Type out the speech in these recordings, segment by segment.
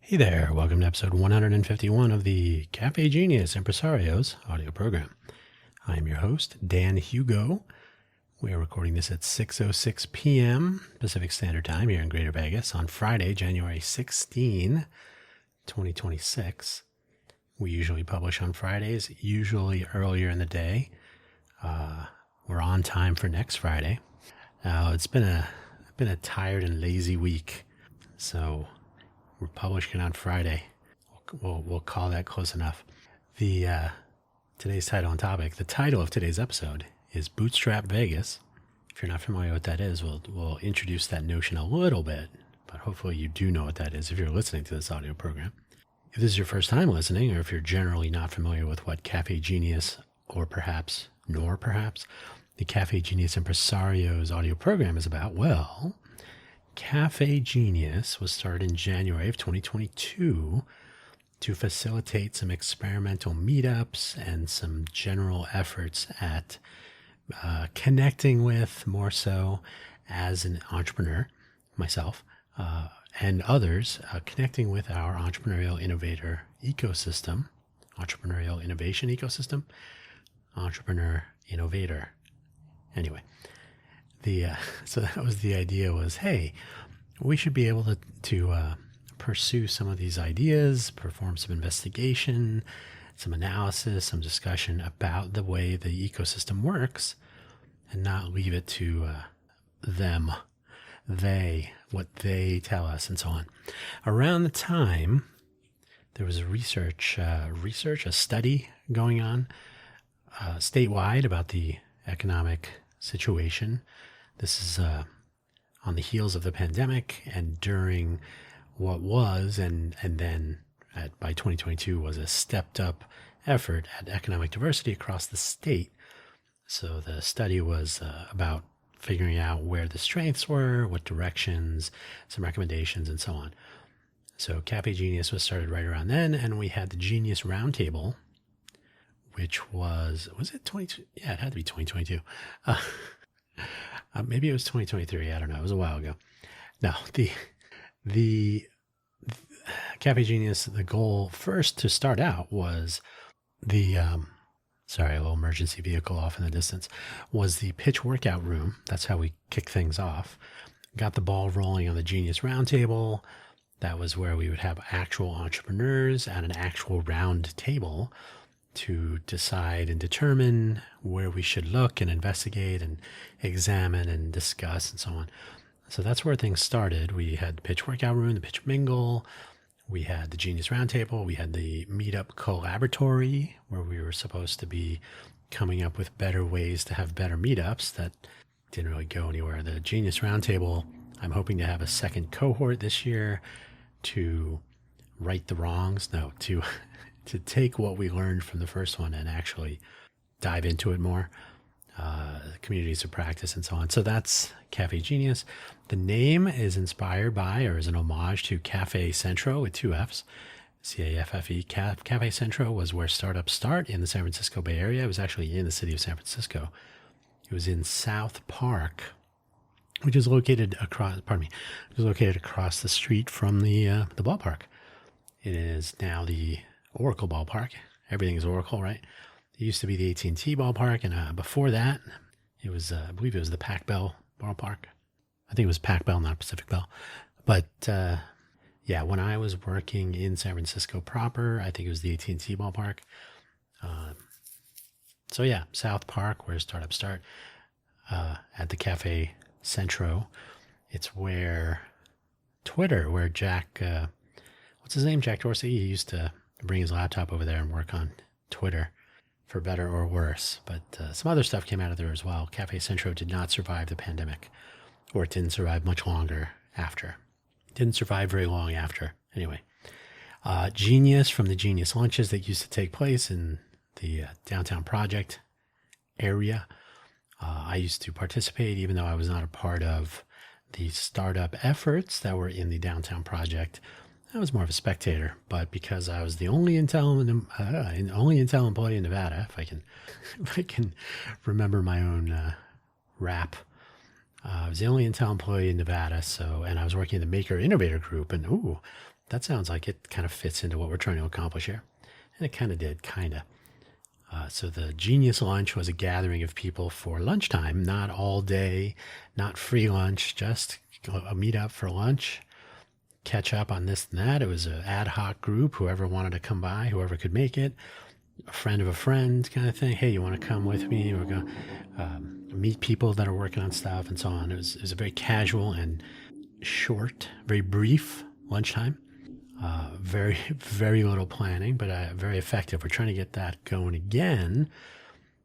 Hey there, welcome to episode 151 of the Cafe Genius Impresarios audio program. I'm your host, Dan Hugo. We are recording this at 6:06 p.m. Pacific Standard Time here in Greater Vegas on Friday, January 16, 2026. We usually publish on Fridays, usually earlier in the day. We're on time for next Friday. It's been a tired and lazy week, so we're publishing on Friday. We'll call that close enough. Today's title and topic, the title of today's episode is Bootstrap Vegas. If you're not familiar with what that is, we'll introduce that notion a little bit, but hopefully you do know what that is if you're listening to this audio program. If this is your first time listening, or if you're generally not familiar with what Cafe Genius, nor perhaps, the Cafe Genius Impresarios audio program is about, well, Cafe Genius was started in January of 2022 to facilitate some experimental meetups and some general efforts at connecting with, more so as an entrepreneur, myself, and others, connecting with our entrepreneurial innovator ecosystem, entrepreneurial innovation ecosystem, entrepreneur innovator. Anyway. So that was the idea was, hey, we should be able to pursue some of these ideas, perform some investigation, some analysis, some discussion about the way the ecosystem works, and not leave it to them, what they tell us, and so on. Around the time, there was a study going on statewide about the economic situation. This is on the heels of the pandemic and during what was, and then by 2022 was a stepped up effort at economic diversity across the state. So the study was about figuring out where the strengths were, what directions, some recommendations, and so on. So Cafe Genius was started right around then, and we had the Genius Roundtable, which was it 22? Yeah, it had to be 2022. Maybe it was 2023. I don't know. It was a while ago. No, the Cafe Genius, the goal first to start out was a little emergency vehicle off in the distance, was the pitch workout room. That's how we kick things off. Got the ball rolling on the Genius Roundtable. That was where we would have actual entrepreneurs at an actual round table to decide and determine where we should look and investigate and examine and discuss and so on. So that's where things started. We had the pitch workout room, the pitch mingle, we had the Genius Roundtable, we had the meetup collaboratory where we were supposed to be coming up with better ways to have better meetups. That didn't really go anywhere. The Genius Roundtable, I'm hoping to have a second cohort this year to right the wrongs. No, to take what we learned from the first one and actually dive into it more, communities of practice and so on. So that's Cafe Genius. The name is inspired by, or is an homage to, Cafe Centro with two F's, C-A-F-F-E. Cafe Centro was where startups start in the San Francisco Bay Area. It was actually in the city of San Francisco. It was in South Park, which is located across the street from the ballpark. It is now the Oracle ballpark. Everything is Oracle, right? It used to be the AT&T ballpark, and before that, it was, I believe it was the Pac Bell ballpark. I think it was Pac Bell, not Pacific Bell. But when I was working in San Francisco proper, I think it was the AT&T ballpark. South Park, where startups start, at the Cafe Centro. It's where Jack, what's his name? Jack Dorsey. He used to bring his laptop over there and work on Twitter, for better or worse. But some other stuff came out of there as well. Cafe Centro did not survive the pandemic, or it didn't survive much longer after. It didn't survive very long after. Anyway, Genius, from the Genius lunches that used to take place in the downtown project area. I used to participate, even though I was not a part of the startup efforts that were in the downtown project. I was more of a spectator, but because I was the only Intel employee in Nevada, if I can remember my own rap, I was the only Intel employee in Nevada. And I was working in the Maker Innovator Group, and that sounds like it kind of fits into what we're trying to accomplish here. And it kind of did, So the Genius Lunch was a gathering of people for lunchtime, not all day, not free lunch, just a meetup for lunch, catch up on this and that. It was an ad hoc group, whoever wanted to come by, whoever could make it, a friend of a friend kind of thing. Hey, you want to come with me? We're going to meet people that are working on stuff and so on. It was a very casual and short, very brief lunchtime. Very, very little planning, but very effective. We're trying to get that going again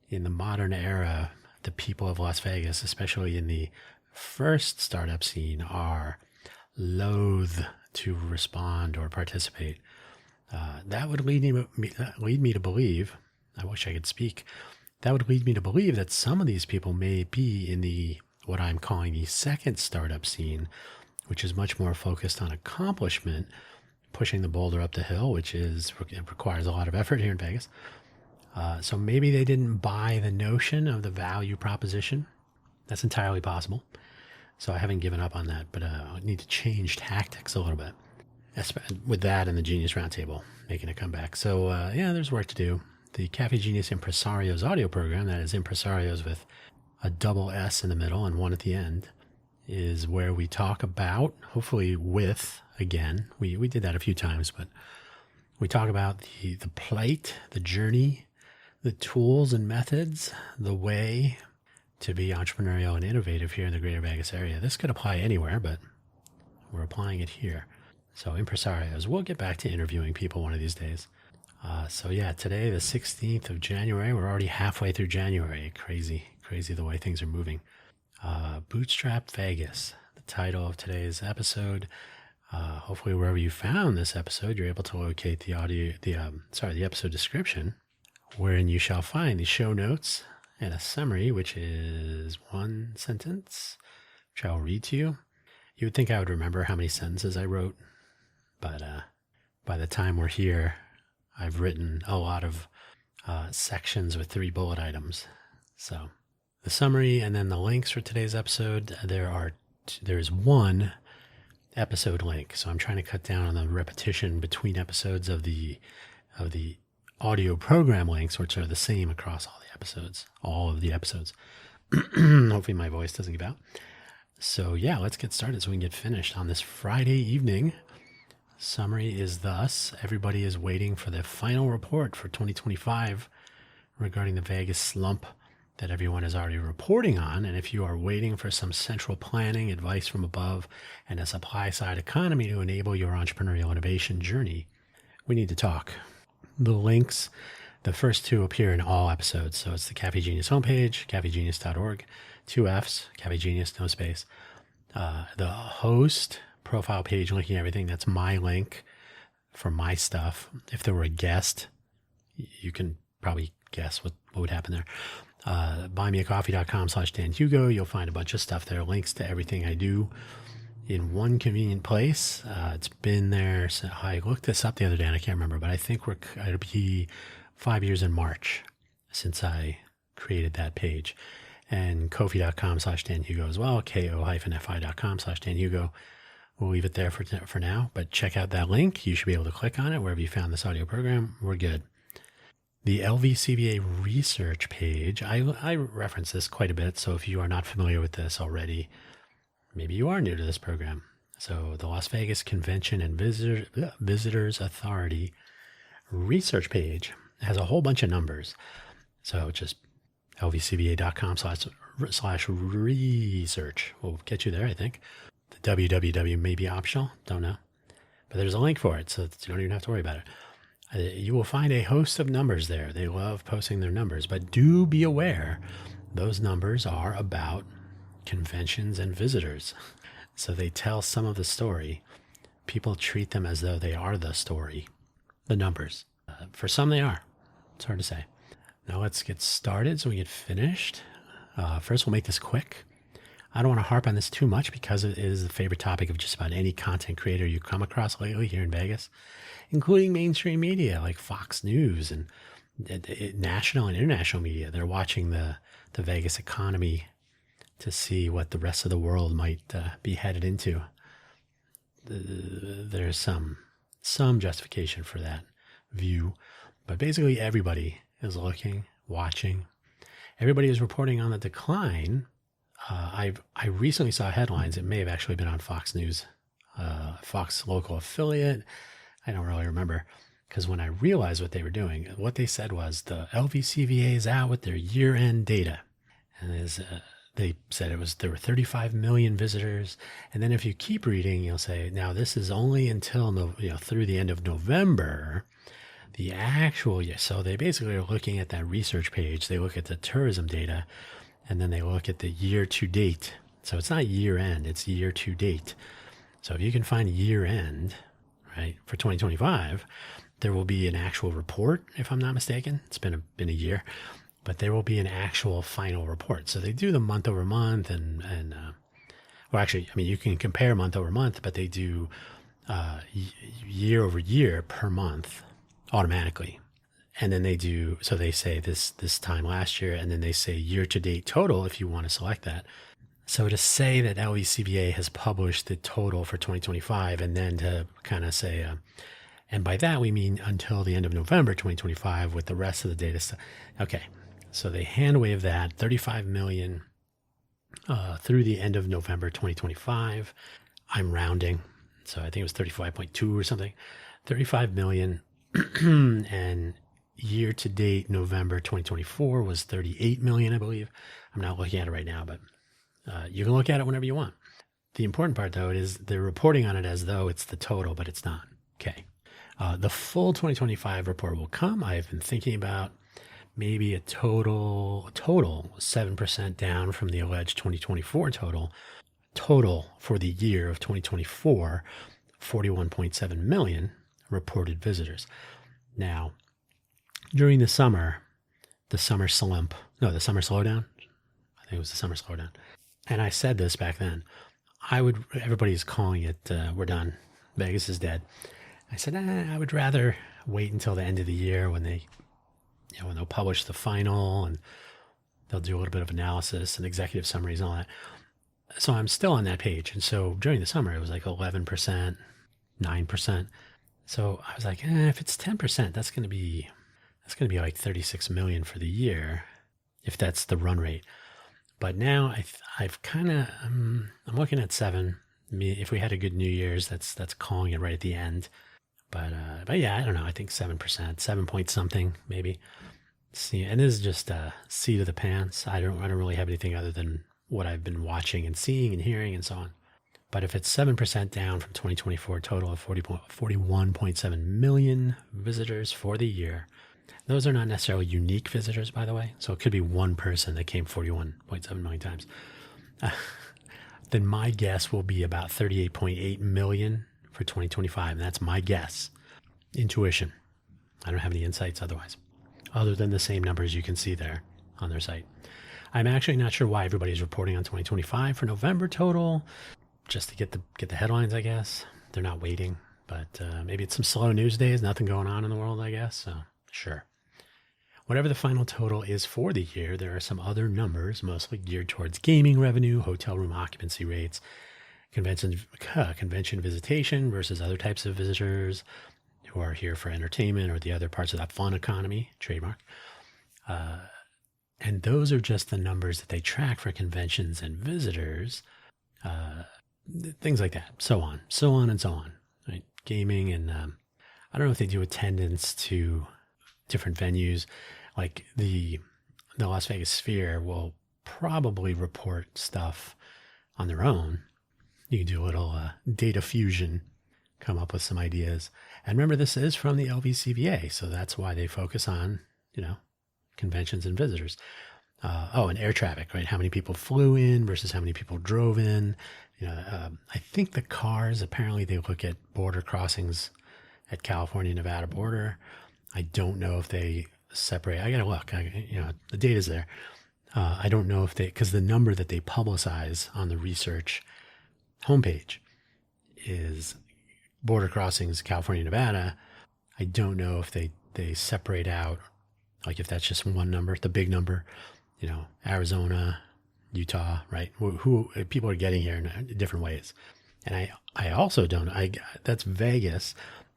in the modern era. The people of Las Vegas, especially in the first startup scene, are loath to respond or participate. That would lead me to believe, I wish I could speak, that would lead me to believe that some of these people may be in the, what I'm calling the second startup scene, which is much more focused on accomplishment, pushing the boulder up the hill, which it requires a lot of effort here in Vegas. So maybe they didn't buy the notion of the value proposition. That's entirely possible. So I haven't given up on that, but I need to change tactics a little bit with that and the Genius Roundtable making a comeback. So there's work to do. The Cafe Genius Impresarios audio program, that is Impresarios with a double S in the middle and one at the end, is where we talk about, hopefully with, again, we did that a few times, but we talk about the plight, the journey, the tools and methods, the way to be entrepreneurial and innovative here in the greater Vegas area. This could apply anywhere, but we're applying it here. So impresarios, we'll get back to interviewing people one of these days. Today, the 16th of January, we're already halfway through January. Crazy the way things are moving. Bootstrap Vegas, the title of today's episode. Hopefully wherever you found this episode, you're able to locate the episode description, wherein you shall find the show notes and a summary, which is one sentence, which I'll read to you. You would think I would remember how many sentences I wrote, but by the time we're here, I've written a lot of sections with 3 bullet items. So the summary and then the links for today's episode, there is one episode link. So I'm trying to cut down on the repetition between episodes of the audio program links, which are the same across all of the episodes. Hopefully my voice doesn't give out. So let's get started so we can get finished on this Friday evening. Summary is thus: everybody is waiting for the final report for 2025 regarding the Vegas slump that everyone is already reporting on. And if you are waiting for some central planning, advice from above, and a supply-side economy to enable your entrepreneurial innovation journey, we need to talk. The links, the first 2 appear in all episodes. So it's the Cafe Genius homepage, cafegenius.org, 2 Fs, Cafe Genius, no space. The host profile page linking everything, that's my link for my stuff. If there were a guest, you can probably guess what would happen there. Buymeacoffee.com/Dan Hugo. You'll find a bunch of stuff there, links to everything I do in one convenient place. It's been there. So I looked this up the other day and I can't remember, but I think it'll be 5 years in March since I created that page. And Ko-fi.com/Dan Hugo as well, ko-fi.com/Dan Hugo. We'll leave it there for now, but check out that link. You should be able to click on it wherever you found this audio program. We're good. The LVCVA research page, I reference this quite a bit, so if you are not familiar with this already, maybe you are new to this program. So the Las Vegas Convention and Visitors Authority research page has a whole bunch of numbers. So just lvcva.com/research will get you there, I think. The www may be optional, don't know. But there's a link for it, so you don't even have to worry about it. You will find a host of numbers there. They love posting their numbers, but do be aware those numbers are about conventions and visitors. So they tell some of the story. People treat them as though they are the story, the numbers. For some they are. It's hard to say. Now let's get started so we get finished. First, we'll make this quick. I don't want to harp on this too much because it is the favorite topic of just about any content creator you come across lately here in Vegas, including mainstream media like Fox News and national and international media. They're watching the Vegas economy to see what the rest of the world might be headed into. There's some some justification for that view. But basically everybody is looking, watching. Everybody is reporting on the decline. I recently saw headlines. It may have actually been on Fox News, Fox local affiliate. I don't really remember, because when I realized what they were doing, what they said was the LVCVA is out with their year-end data. And they said there were 35 million visitors. And then if you keep reading, you'll say, now this is only until through the end of November. The actual, so they basically are looking at that research page. They look at the tourism data, and then they look at the year to date. So it's not year end, it's year to date. So if you can find year end, right, for 2025, there will be an actual report, if I'm not mistaken. It's been a year, but there will be an actual final report. So they do the month over month well, actually, I mean, you can compare month over month, but they do year over year per month automatically. And then so they say this time last year, and then they say year to date total if you want to select that. So to say that LVCVA has published the total for 2025, and then to kind of say, and by that we mean until the end of November 2025 with the rest of the data. Okay, so they hand wave that 35 million through the end of November 2025. I'm rounding, so I think it was 35.2 or something. 35 million. And year to date November 2024 was 38 million, I believe. I'm not looking at it right now, but you can look at it whenever you want. The important part, though, is they're reporting on it as though it's the total, but it's not. Okay. The full 2025 report will come. I've been thinking about maybe a total 7% down from the alleged 2024 total for the year of 2024, 41.7 million reported visitors. Now, during the summer slowdown, I think it was the summer slowdown. And I said this back then, everybody's calling it, we're done. Vegas is dead. I said, I would rather wait until the end of the year when they'll publish the final and they'll do a little bit of analysis and executive summaries and all that. So I'm still on that page. And so during the summer, it was like 11%, 9%. So I was like, if it's 10%, that's going to be like 36 million for the year, if that's the run rate. But now I've kind of, I'm looking at 7. I mean, if we had a good New Year's, that's calling it right at the end. But yeah, I don't know. I think 7%, 7 point something maybe. See, and this is just a seat of the pants. I don't really have anything other than what I've been watching and seeing and hearing and so on. But if it's 7% down from 2024 total of 41.7 million visitors for the year, those are not necessarily unique visitors, by the way. So it could be one person that came 41.7 million times. Then my guess will be about 38.8 million for 2025. And that's my guess. Intuition. I don't have any insights otherwise, other than the same numbers you can see there on their site. I'm actually not sure why everybody's reporting on 2025 for November total. Just to get the headlines, I guess. They're not waiting, but maybe it's some slow news days, nothing going on in the world, I guess. So sure. Whatever the final total is for the year, there are some other numbers, mostly geared towards gaming revenue, hotel room occupancy rates, convention visitation versus other types of visitors who are here for entertainment or the other parts of that fun economy, trademark. And those are just the numbers that they track for conventions and visitors. Things like that, so on and so on, right? Gaming and I don't know if they do attendance to different venues, like the Las Vegas Sphere will probably report stuff on their own. You can do a little data fusion, come up with some ideas. And remember, this is from the LVCVA, so that's why they focus on, conventions and visitors. And air traffic, right? How many people flew in versus how many people drove in. I think the cars, apparently they look at border crossings at California-Nevada border. I don't know if they separate. I got to look. The data's there. I don't know if because the number that they publicize on the research homepage is border crossings, California-Nevada. I don't know if they separate out, like if that's just one number, the big number, Arizona, Utah, right? Who people are getting here in different ways. And I also don't, that's Vegas,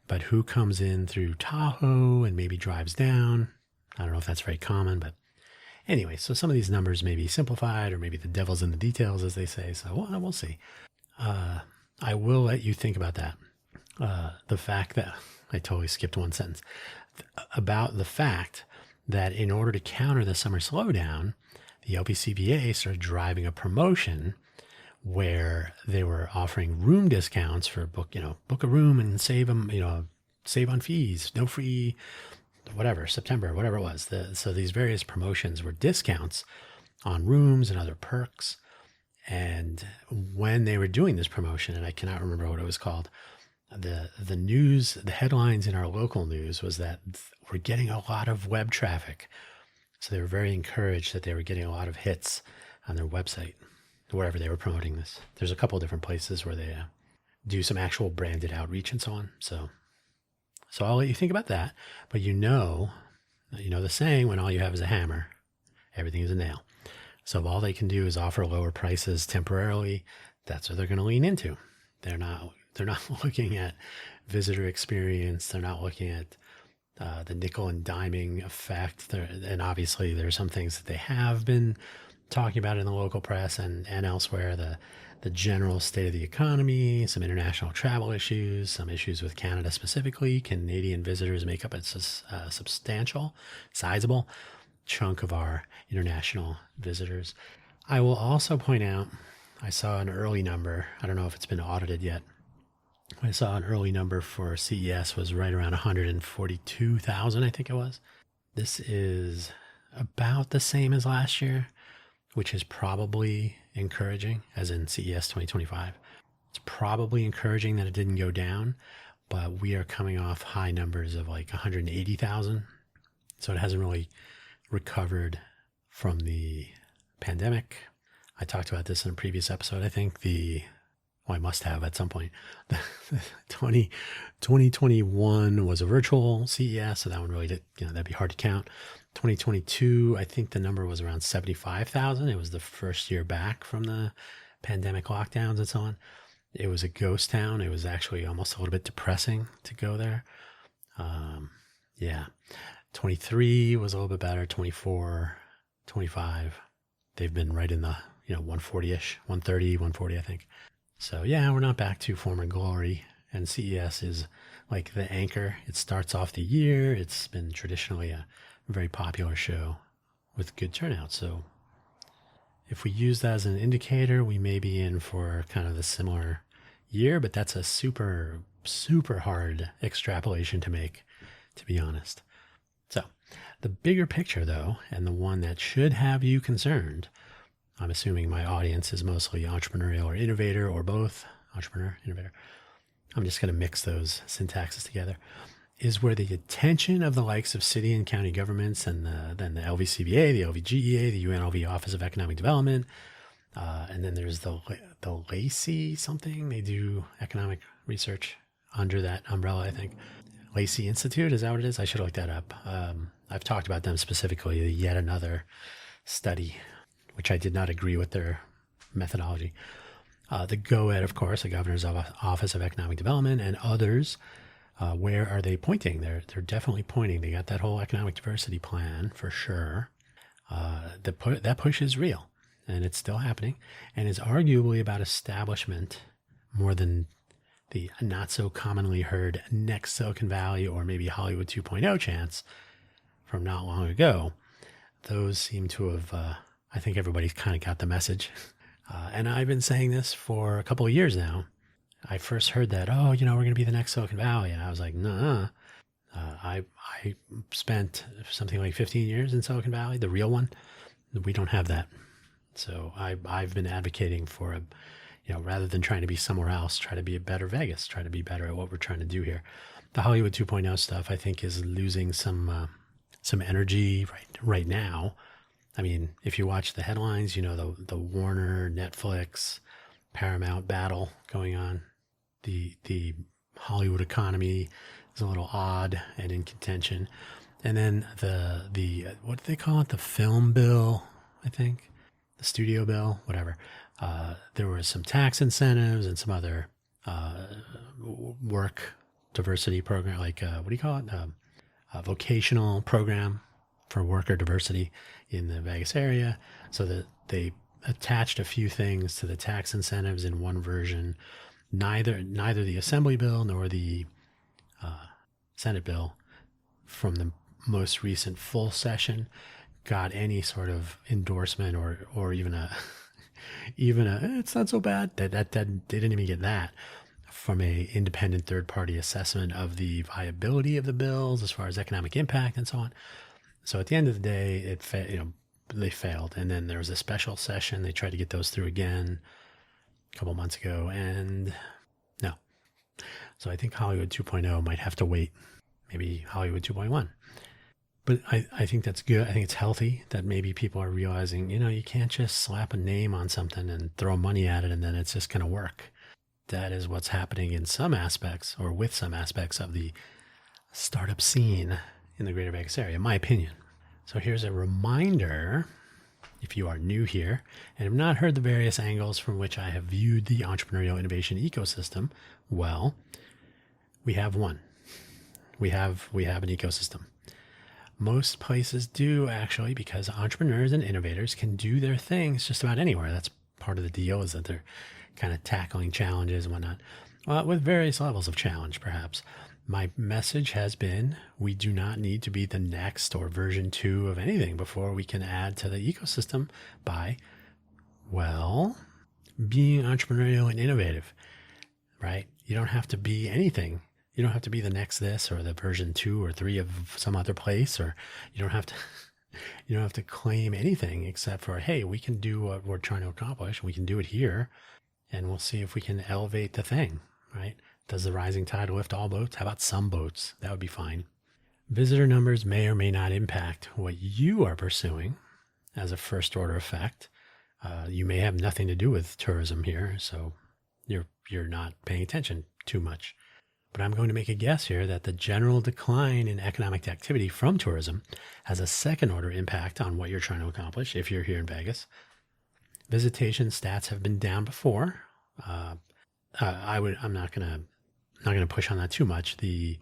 but who comes in through Tahoe and maybe drives down? I don't know if that's very common, but anyway, so some of these numbers may be simplified, or maybe the devil's in the details, as they say. So we'll see. I will let you think about that. The fact that I totally skipped one sentence about the fact that in order to counter the summer slowdown, the LPCPA started driving a promotion where they were offering room discounts for book a room and save them, save on fees, no free, whatever, September, whatever it was. So these various promotions were discounts on rooms and other perks. And when they were doing this promotion, and I cannot remember what it was called, the news, the headlines in our local news was that we're getting a lot of web traffic. So they were very encouraged that they were getting a lot of hits on their website, wherever they were promoting this. There's a couple of different places where they do some actual branded outreach and so on. So I'll let you think about that. But you know the saying, when all you have is a hammer, everything is a nail. So if all they can do is offer lower prices temporarily, that's what they're going to lean into. They're not looking at visitor experience. They're not looking at the nickel and diming effect. And obviously there are some things that they have been talking about in the local press and elsewhere, the general state of the economy, some international travel issues, some issues with Canada specifically. Canadian visitors make up a substantial, sizable chunk of our international visitors. I will also point out, I saw an early number. I don't know if it's been audited yet. I saw an early number for CES was right around 142,000, I think it was. This is about the same as last year, which is probably encouraging, as in CES 2025. It's probably encouraging that it didn't go down, but we are coming off high numbers of like 180,000. So it hasn't really recovered from the pandemic. I talked about this in a previous episode. I think I must have at some point. 2021 was a virtual CES, so that one really did, that'd be hard to count. 2022, I think the number was around 75,000. It was the first year back from the pandemic lockdowns and so on. It was a ghost town. It was actually almost a little bit depressing to go there. 23 was a little bit better. 24, 25, they've been right in the 140-ish, 130, 140, I think. So yeah, we're not back to former glory, and CES is like the anchor. It starts off the year. It's been traditionally a very popular show with good turnout. So if we use that as an indicator, we may be in for kind of the similar year, but that's a super, super hard extrapolation to make, to be honest. So the bigger picture though, and the one that should have you concerned, I'm assuming my audience is mostly entrepreneurial or innovator, or both, entrepreneur, innovator. I'm just going to mix those syntaxes together, is where the attention of the likes of city and county governments and then the LVCVA, the LVGEA, the UNLV Office of Economic Development, and then there's the Lacey something. They do economic research under that umbrella, I think. Lacey Institute, is that what it is? I should look that up. I've talked about them specifically, yet another study, which I did not agree with their methodology. The GOED, of course, the Governor's Office of Economic Development, and others. Where are they pointing? They're definitely pointing. They got that whole economic diversity plan for sure. That push is real, and it's still happening, and is arguably about establishment more than the not so commonly heard next Silicon Valley or maybe Hollywood 2.0 chants from not long ago. Those seem to have, I think everybody's kind of got the message. And I've been saying this for a couple of years now. I first heard that, we're going to be the next Silicon Valley. And I was like, nah. I spent something like 15 years in Silicon Valley, the real one. We don't have that. So I've been advocating for rather than trying to be somewhere else, try to be a better Vegas, try to be better at what we're trying to do here. The Hollywood 2.0 stuff, I think, is losing some energy right now. I mean, if you watch the headlines, the Warner, Netflix, Paramount battle going on. The Hollywood economy is a little odd and in contention. And then the what do they call it? The film bill, I think. The studio bill, whatever. There were some tax incentives and some other work diversity program, like what do you call it? A vocational program for worker diversity in the Vegas area, so that they attached a few things to the tax incentives in one version. Neither the Assembly bill nor the Senate bill from the most recent full session got any sort of endorsement or even a it's not so bad. That they didn't even get that from a independent third party assessment of the viability of the bills as far as economic impact and so on. So at the end of the day, they failed. And then there was a special session. They tried to get those through again a couple months ago, and no. So I think Hollywood 2.0 might have to wait, maybe Hollywood 2.1. But I think that's good. I think it's healthy that maybe people are realizing, you can't just slap a name on something and throw money at it and then it's just going to work. That is what's happening in some aspects, or with some aspects of the startup scene in the greater Vegas area, in my opinion. So here's a reminder, if you are new here and have not heard the various angles from which I have viewed the entrepreneurial innovation ecosystem, well, we have one. We have an ecosystem. Most places do, actually, because entrepreneurs and innovators can do their things just about anywhere. That's part of the deal, is that they're kind of tackling challenges and whatnot. Well, with various levels of challenge, perhaps. My message has been, we do not need to be the next or version 2 of anything before we can add to the ecosystem by, well, being entrepreneurial and innovative, right? You don't have to be anything. You don't have to be the next this or the version 2 or 3 of some other place, or you don't have to claim anything except for, hey, we can do what we're trying to accomplish. We can do it here, and we'll see if we can elevate the thing, right? Does the rising tide lift all boats? How about some boats? That would be fine. Visitor numbers may or may not impact what you are pursuing as a first order effect. You may have nothing to do with tourism here, so you're not paying attention too much. But I'm going to make a guess here that the general decline in economic activity from tourism has a second order impact on what you're trying to accomplish if you're here in Vegas. Visitation stats have been down before. I'm not gonna push on that too much. It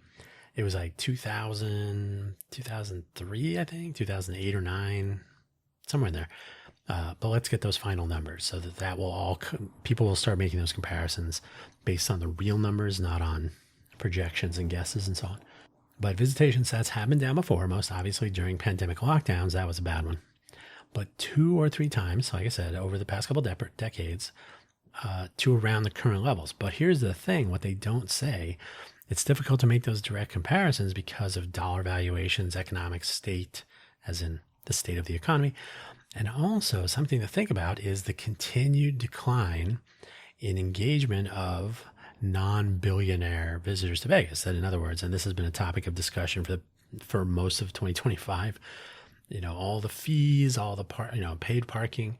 was like 2003, I think, 2008 or 9, somewhere in there. But let's get those final numbers so that will people will start making those comparisons based on the real numbers, not on projections and guesses and so on. But visitation stats have been down before, most obviously during pandemic lockdowns. That was a bad one. But 2 or 3 times, like I said, over the past couple decades, to around the current levels. But here's the thing, what they don't say, it's difficult to make those direct comparisons because of dollar valuations, economic state, as in the state of the economy. And also something to think about is the continued decline in engagement of non-billionaire visitors to Vegas. That, in other words, and this has been a topic of discussion for most of 2025, all the fees, all the paid parking,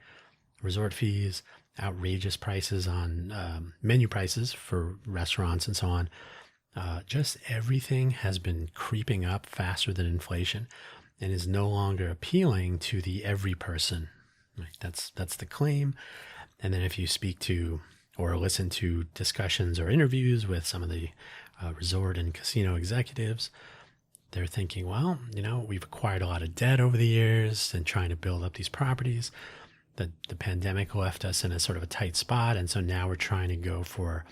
resort fees, outrageous prices on menu prices for restaurants and so on. Just everything has been creeping up faster than inflation and is no longer appealing to the every person. Right? That's the claim. And then if you speak to or listen to discussions or interviews with some of the resort and casino executives, they're thinking, well, we've acquired a lot of debt over the years and trying to build up these properties. The pandemic left us in a sort of a tight spot, and so now we're trying to go for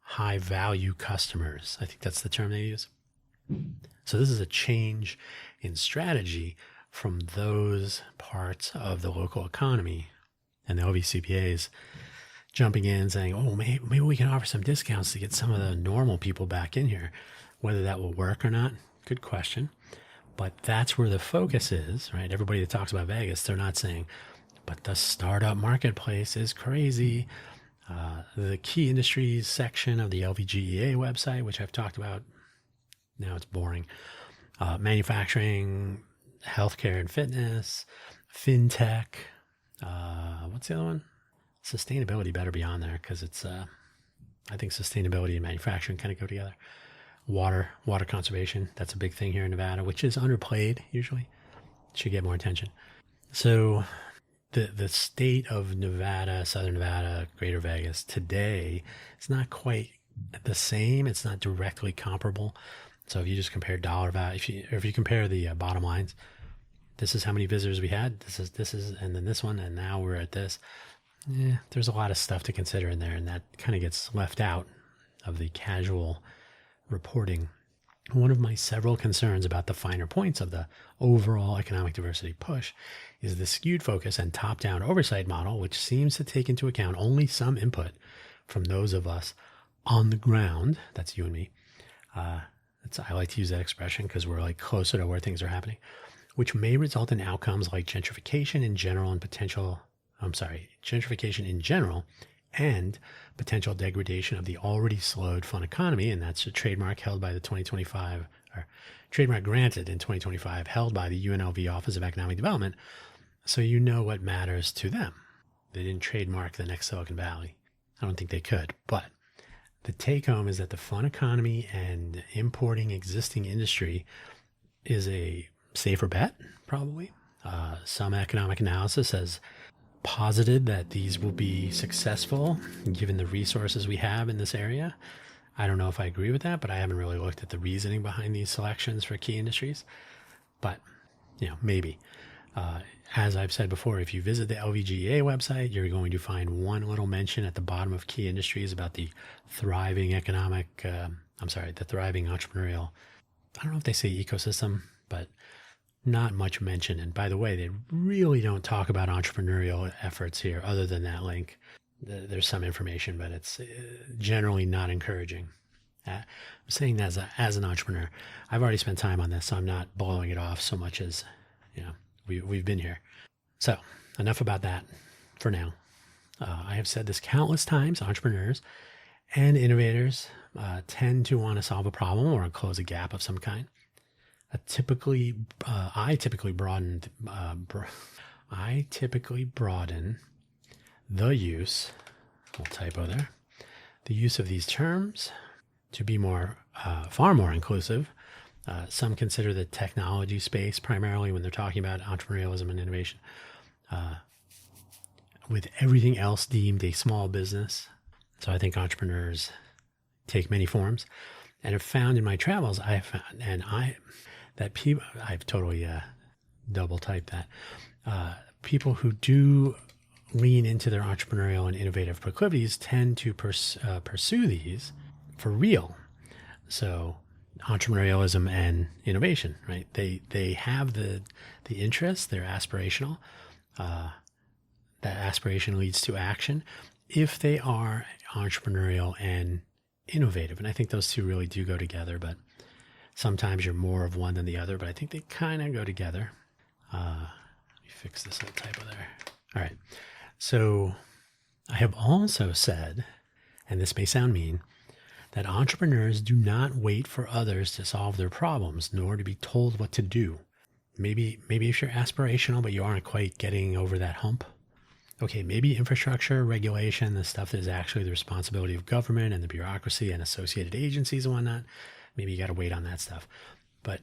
high value customers. I think that's the term they use. So this is a change in strategy from those parts of the local economy, and the OVCPA's jumping in saying, oh, maybe we can offer some discounts to get some of the normal people back in here. Whether that will work or not, good question. But that's where the focus is, right? Everybody that talks about Vegas, they're not saying, but the startup marketplace is crazy. The key industries section of the LVGEA website, which I've talked about, now it's boring. Manufacturing, healthcare and fitness, fintech. What's the other one? Sustainability better be on there, because it's, I think sustainability and manufacturing kind of go together. Water conservation, that's a big thing here in Nevada, which is underplayed usually. Should get more attention. So the state of Nevada, Southern Nevada, Greater Vegas today is not quite the same. It's not directly comparable. So if you just compare dollar value, if you compare the bottom lines, this is how many visitors we had. This is, and then this one, and now we're at this. There's a lot of stuff to consider in there, and that kind of gets left out of the casual reporting. One of my several concerns about the finer points of the overall economic diversity push is the skewed focus and top-down oversight model, which seems to take into account only some input from those of us on the ground. That's you and me. I like to use that expression because we're like closer to where things are happening, which may result in outcomes like gentrification in general and gentrification in general and potential degradation of the already slowed fun economy. And that's a trademark held by the 2025, or trademark granted in 2025, held by the UNLV Office of Economic Development. So you know what matters to them. They didn't trademark the next Silicon Valley. I don't think they could, but the take home is that the fun economy and importing existing industry is a safer bet, probably. Some economic analysis has posited that these will be successful given the resources we have in this area. I don't know if I agree with that, but I haven't really looked at the reasoning behind these selections for key industries. But, maybe. As I've said before, if you visit the LVGEA website, you're going to find one little mention at the bottom of key industries about the thriving the thriving entrepreneurial, I don't know if they say ecosystem, but not much mention. And by the way, they really don't talk about entrepreneurial efforts here other than that link. There's some information, but it's generally not encouraging. I'm saying that as an entrepreneur. I've already spent time on this, so I'm not blowing it off so much as, we've been here. So enough about that for now. I have said this countless times. Entrepreneurs and innovators tend to want to solve a problem or close a gap of some kind. I typically broaden the use, little typo there, the use of these terms to be far more inclusive. Some consider the technology space primarily when they're talking about entrepreneurialism and innovation, with everything else deemed a small business. So I think entrepreneurs take many forms, and have found in my travels, I've totally double typed that. People who do lean into their entrepreneurial and innovative proclivities tend to pursue these for real. So entrepreneurialism and innovation, right? They have the interest, they're aspirational. That aspiration leads to action if they are entrepreneurial and innovative. And I think those two really do go together, but sometimes you're more of one than the other, but I think they kind of go together. Let me fix this little typo there. All right. So I have also said, and this may sound mean, that entrepreneurs do not wait for others to solve their problems, nor to be told what to do. Maybe if you're aspirational, but you aren't quite getting over that hump. Okay, maybe infrastructure, regulation, the stuff that is actually the responsibility of government and the bureaucracy and associated agencies and whatnot. Maybe you got to wait on that stuff. But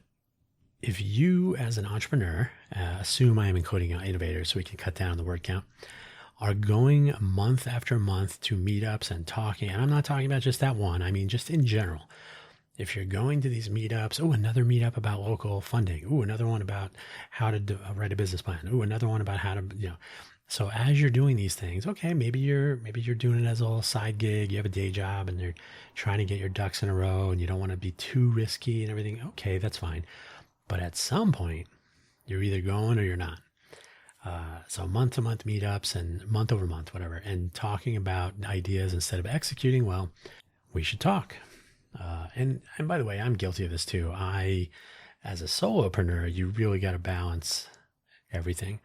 if you, as an entrepreneur, assume I am including innovators so we can cut down the word count, are going month after month to meetups and talking, and I'm not talking about just that one, I mean just in general. If you're going to these meetups, another meetup about local funding, another one about how to write a business plan, another one about how to, So as you're doing these things, okay, maybe you're doing it as a little side gig, you have a day job and you're trying to get your ducks in a row and you don't want to be too risky and everything. Okay, that's fine. But at some point, you're either going or you're not. So month-to-month meetups and month-over-month, whatever, and talking about ideas instead of executing, well, we should talk. And by the way, I'm guilty of this too. As a solopreneur, you really got to balance everything.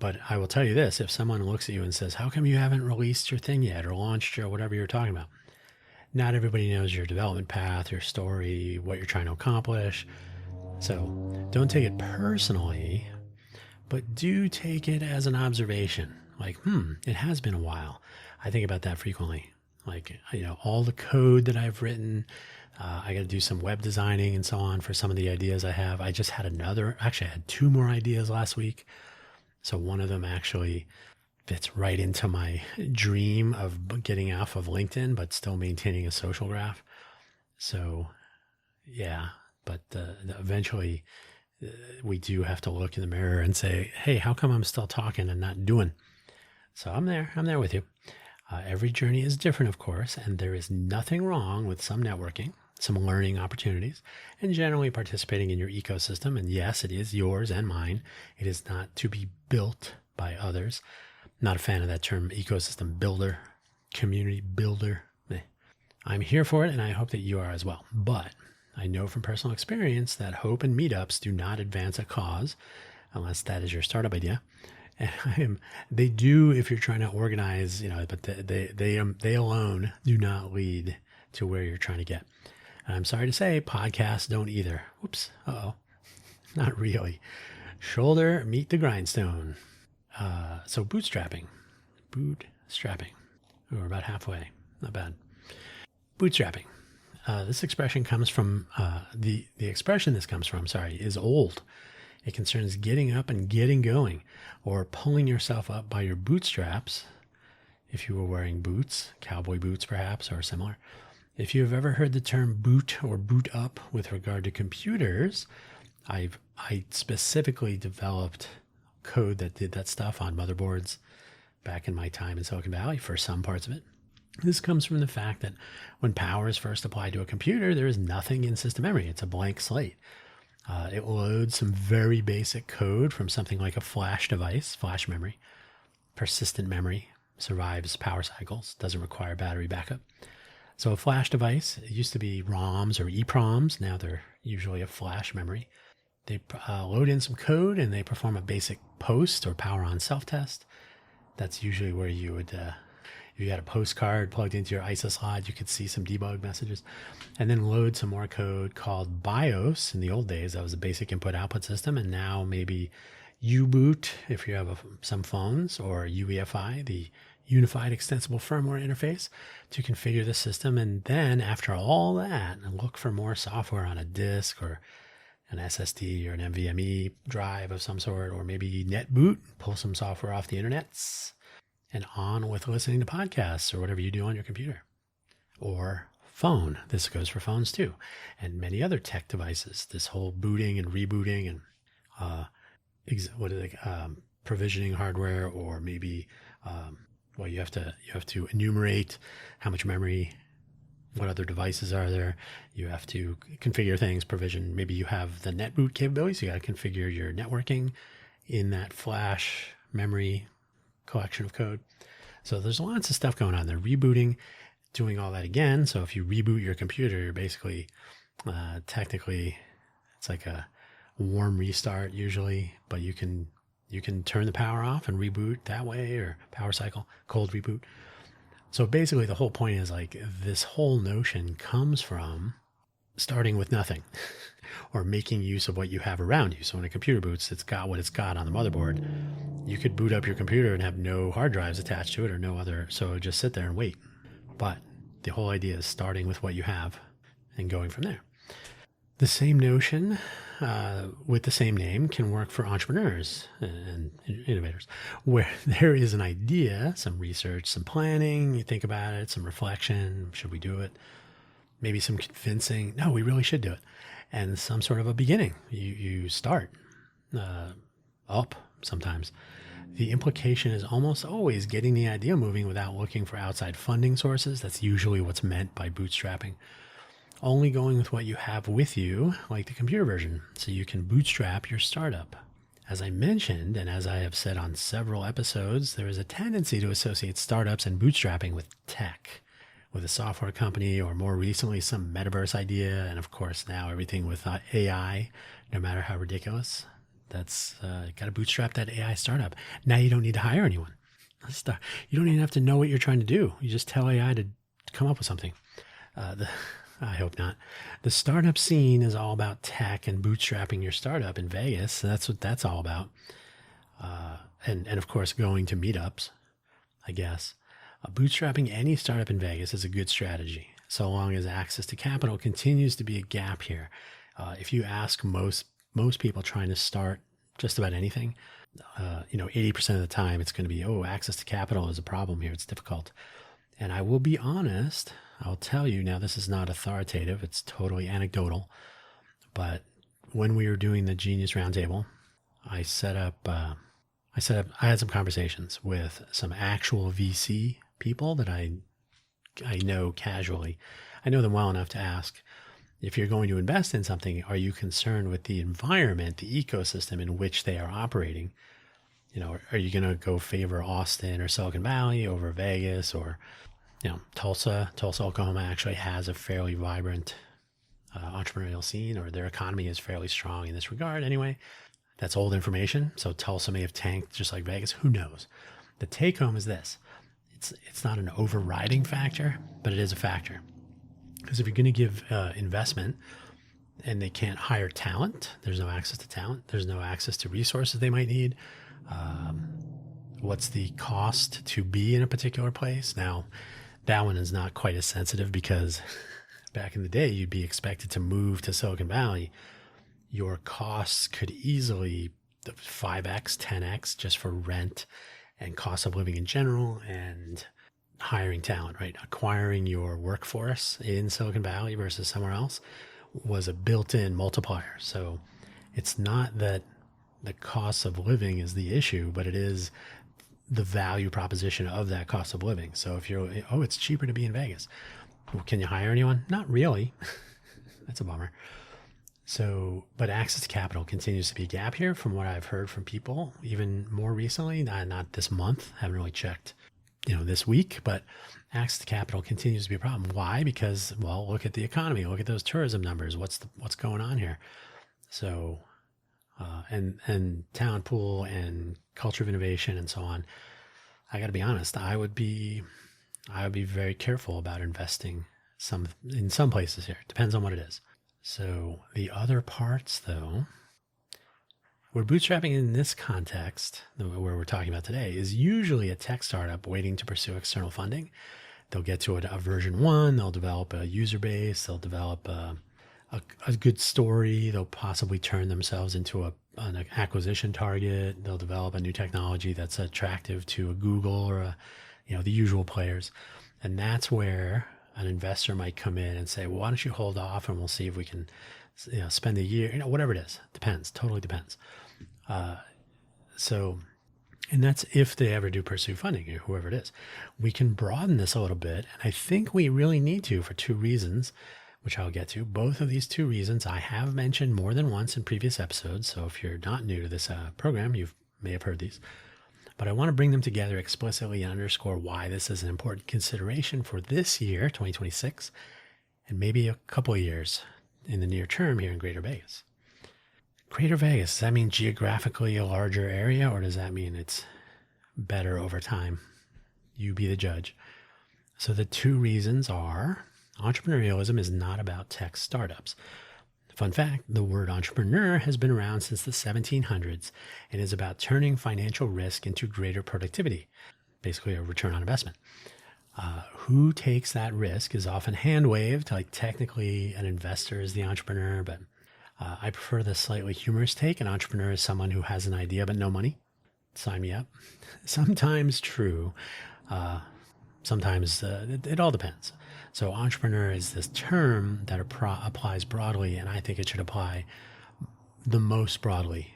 But I will tell you this, if someone looks at you and says, how come you haven't released your thing yet or launched your whatever you're talking about? Not everybody knows your development path, your story, what you're trying to accomplish. So don't take it personally, but do take it as an observation. Like, it has been a while. I think about that frequently. Like, all the code that I've written, I got to do some web designing and so on for some of the ideas I have. I just had I had 2 more ideas last week. So one of them actually fits right into my dream of getting off of LinkedIn, but still maintaining a social graph. So yeah, but eventually we do have to look in the mirror and say, hey, how come I'm still talking and not doing? So I'm there with you. Every journey is different, of course, and there is nothing wrong with some networking, some learning opportunities, and generally participating in your ecosystem. And yes, it is yours and mine. It is not to be built by others. Not a fan of that term, ecosystem builder, community builder. I'm here for it, and I hope that you are as well. But I know from personal experience that hope and meetups do not advance a cause unless that is your startup idea. And they do if you're trying to organize, but they alone do not lead to where you're trying to get. And I'm sorry to say, podcasts don't either. Whoops. Uh-oh. Not really. Shoulder, meet the grindstone. So bootstrapping. We're about halfway. Not bad. Bootstrapping. This expression comes from, the expression this comes from, is old. It concerns getting up and getting going, or pulling yourself up by your bootstraps, if you were wearing boots, cowboy boots perhaps, or similar. If you have ever heard the term boot or boot up with regard to computers, I specifically developed code that did that stuff on motherboards back in my time in Silicon Valley for some parts of it. This comes from the fact that when power is first applied to a computer, there is nothing in system memory. It's a blank slate. It loads some very basic code from something like a flash device, flash memory. Persistent memory, survives power cycles, doesn't require battery backup. So a flash device, it used to be ROMs or EPROMs. Now they're usually a flash memory. They load in some code and they perform a basic post or power on self-test. That's usually where you would, if you had a postcard plugged into your ISO slot, you could see some debug messages, and then load some more code called BIOS. In the old days, that was a basic input-output system, and now maybe U-boot if you have some phones, or UEFI, the Unified Extensible Firmware Interface, to configure the system. And then after all that, look for more software on a disk or an SSD or an NVMe drive of some sort, or maybe NetBoot, pull some software off the internets, and on with listening to podcasts or whatever you do on your computer or phone. This goes for phones too, and many other tech devices. This whole booting and rebooting and provisioning hardware, or maybe you have to enumerate how much memory, what other devices are there. You have to configure things, provision. Maybe you have the NetBoot capabilities. You got to configure your networking in that flash memory collection of code. So there's lots of stuff going on there. Rebooting, doing all that again. So if you reboot your computer, you're basically, technically, it's like a warm restart usually, but you can turn the power off and reboot that way, or power cycle, cold reboot. So basically the whole point is like this whole notion comes from starting with nothing or making use of what you have around you. So when a computer boots, it's got what it's got on the motherboard. You could boot up your computer and have no hard drives attached to it or no other. So just sit there and wait. But the whole idea is starting with what you have and going from there. The same notion with the same name can work for entrepreneurs and innovators, where there is an idea, some research, some planning, you think about it, some reflection, should we do it? Maybe some convincing, no, we really should do it. And some sort of a beginning. You start up sometimes. The implication is almost always getting the idea moving without looking for outside funding sources. That's usually what's meant by bootstrapping. Only going with what you have with you, like the computer version, so you can bootstrap your startup. As I mentioned, and as I have said on several episodes, there is a tendency to associate startups and bootstrapping with tech, with a software company, or more recently, some metaverse idea. And of course, now everything with AI, no matter how ridiculous, that's got to bootstrap that AI startup. Now you don't need to hire anyone. You don't even have to know what you're trying to do. You just tell AI to come up with something. I hope not. The startup scene is all about tech and bootstrapping your startup in Vegas. So that's what that's all about. And of course, going to meetups, I guess. Bootstrapping any startup in Vegas is a good strategy, so long as access to capital continues to be a gap here. If you ask most people trying to start just about anything, 80% of the time it's going to be, access to capital is a problem here. It's difficult. And I will be honest, I'll tell you now, this is not authoritative. It's totally anecdotal. But when we were doing the Genius Roundtable, I had some conversations with some actual VC people that I know casually. I know them well enough to ask, if you're going to invest in something, are you concerned with the environment, the ecosystem in which they are operating? Are you going to go favor Austin or Silicon Valley over Vegas or, Tulsa? Tulsa, Oklahoma actually has a fairly vibrant entrepreneurial scene, or their economy is fairly strong in this regard. Anyway, that's old information. So Tulsa may have tanked just like Vegas. Who knows? The take home is this. It's not an overriding factor, but it is a factor. Because if you're going to give investment and they can't hire talent, there's no access to talent, there's no access to resources they might need. What's the cost to be in a particular place? Now, that one is not quite as sensitive because back in the day, you'd be expected to move to Silicon Valley. Your costs could easily 5x, 10x just for rent and cost of living in general and hiring talent, right? Acquiring your workforce in Silicon Valley versus somewhere else was a built-in multiplier. So it's not that the cost of living is the issue, but it is the value proposition of that cost of living. So if it's cheaper to be in Vegas. Well, can you hire anyone? Not really. That's a bummer. So, but access to capital continues to be a gap here from what I've heard from people, even more recently, not this month, haven't really checked, this week, but access to capital continues to be a problem. Why? Because, well, look at the economy, look at those tourism numbers. What's going on here? So, and talent pool and culture of innovation and so on. I got to be honest. I would be very careful about investing in some places here. It depends on what it is. So the other parts, though, where bootstrapping in this context, where we're talking about today, is usually a tech startup waiting to pursue external funding. They'll get to a version 1, they'll develop a user base, they'll develop a good story, they'll possibly turn themselves into an acquisition target, they'll develop a new technology that's attractive to a Google or the usual players. And that's where an investor might come in and say, well, why don't you hold off and we'll see if we can spend a year, whatever it is. Depends, totally depends. And that's if they ever do pursue funding, or whoever it is. We can broaden this a little bit, and I think we really need to for 2 reasons, which I'll get to. Both of these 2 reasons I have mentioned more than once in previous episodes, so if you're not new to this program, you may have heard these. But I want to bring them together explicitly and underscore why this is an important consideration for this year, 2026, and maybe a couple of years in the near term here in Greater Vegas. Greater Vegas, does that mean geographically a larger area, or does that mean it's better over time? You be the judge. So the 2 reasons are, entrepreneurialism is not about tech startups. Fun fact, the word entrepreneur has been around since the 1700s and is about turning financial risk into greater productivity, basically a return on investment. Who takes that risk is often hand-waved, like technically an investor is the entrepreneur, but I prefer the slightly humorous take. An entrepreneur is someone who has an idea but no money. Sign me up. Sometimes true. Sometimes it all depends. So entrepreneur is this term that applies broadly, and I think it should apply the most broadly.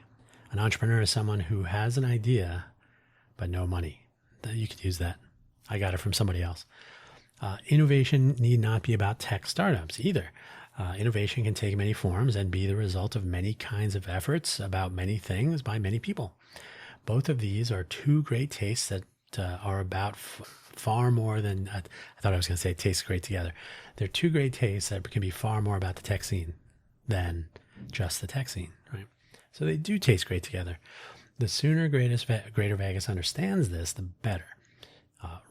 An entrepreneur is someone who has an idea but no money. You could use that. I got it from somebody else. Innovation need not be about tech startups either. Innovation can take many forms and be the result of many kinds of efforts about many things by many people. Both of these are 2 great tastes that are about far more than, I thought I was going to say taste great together. They're 2 great tastes that can be far more about the tech scene than just the tech scene, right? So they do taste great together. The sooner Greater Vegas understands this, the better.